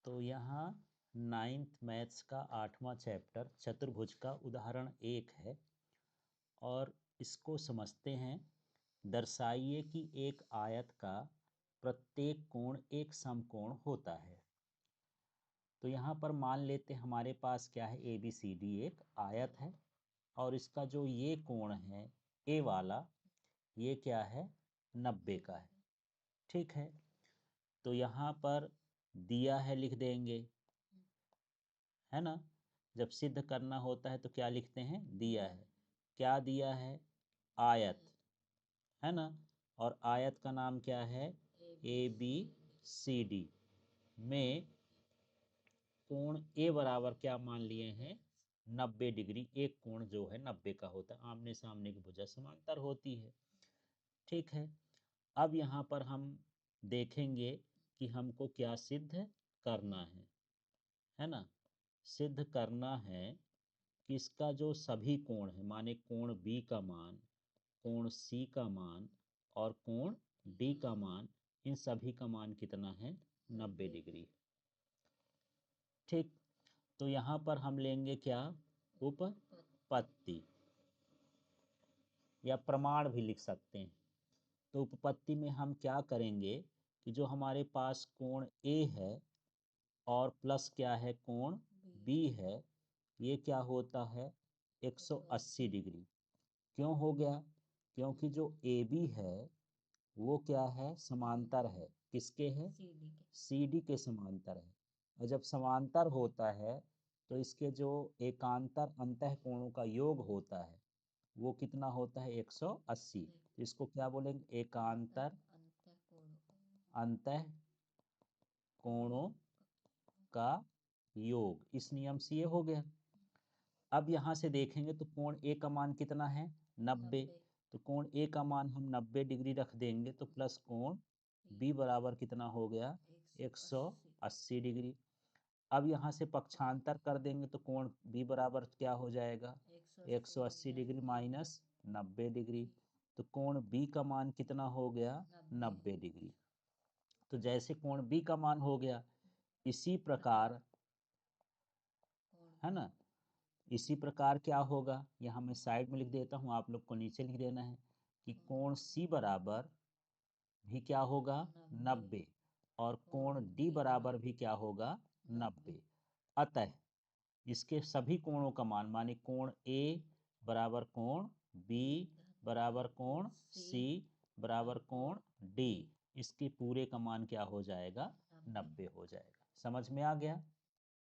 तो यहाँ 9th maths का 8वां चैप्टर चतुर्भुज का उदाहरण 1 है और इसको समझते हैं। दर्शाइए कि एक आयत का प्रत्येक कोण एक समकोण होता है। तो यहाँ पर मान लेते हमारे पास क्या है, ए बी सी डी एक आयत है और इसका जो ये कोण है ए वाला, ये क्या है, 90 का है। ठीक है, तो यहाँ पर दिया है लिख देंगे, है ना। जब सिद्ध करना होता है तो क्या लिखते हैं, दिया है। क्या दिया है, आयत, है ना। और आयत का नाम क्या है, ए बी सी डी में कोण ए बराबर क्या मान लिए हैं, 90 डिग्री। एक कोण जो है 90 का होता है, आमने सामने की भुजा समांतर होती है। ठीक है, अब यहाँ पर हम देखेंगे कि हमको क्या सिद्ध करना है ना। सिद्ध करना है कि इसका जो सभी कोण है, माने कोण बी का मान, कोण सी का मान और कोण डी का मान, इन सभी का मान कितना है, 90 डिग्री। ठीक, तो यहाँ पर हम लेंगे क्या, उपपत्ति या प्रमाण भी लिख सकते हैं। तो उपपत्ति में हम क्या करेंगे कि जो हमारे पास कोण ए है और प्लस क्या है, कोण बी है, ये क्या होता है, 180 डिग्री। क्यों हो गया, क्योंकि जो ए बी है वो क्या है, समांतर है, किसके है, सी डी के समांतर है। और जब समांतर होता है तो इसके जो एकांतर अंतः कोणों का योग होता है वो कितना होता है, 180। तो इसको क्या बोलेंगे, एकांतर अंतः कोणों का योग। इस नियम से ये हो गया। अब यहाँ से देखेंगे तो कोण ए का मान कितना है, 90। तो कोण ए का मान हम 90 डिग्री रख देंगे तो प्लस कोण बी बराबर कितना हो गया, 180 डिग्री। अब यहाँ से पक्षांतर कर देंगे तो कोण बी बराबर क्या हो जाएगा, 180 डिग्री माइनस 90 डिग्री। तो कोण बी का मान कितना हो गया, 90 डिग्री। तो जैसे कोण बी का मान हो गया, इसी प्रकार, है ना, इसी प्रकार क्या होगा, यहाँ मैं साइड में लिख देता हूँ, आप लोग को नीचे लिख देना है कि कोण सी बराबर भी क्या होगा, 90 और कोण डी बराबर भी क्या होगा, 90। अतः इसके सभी कोणों का मान, माने कोण ए बराबर कोण बी बराबर कोण सी बराबर कोण डी, इसके पूरे का मान क्या हो जाएगा, 90 हो जाएगा। समझ में आ गया।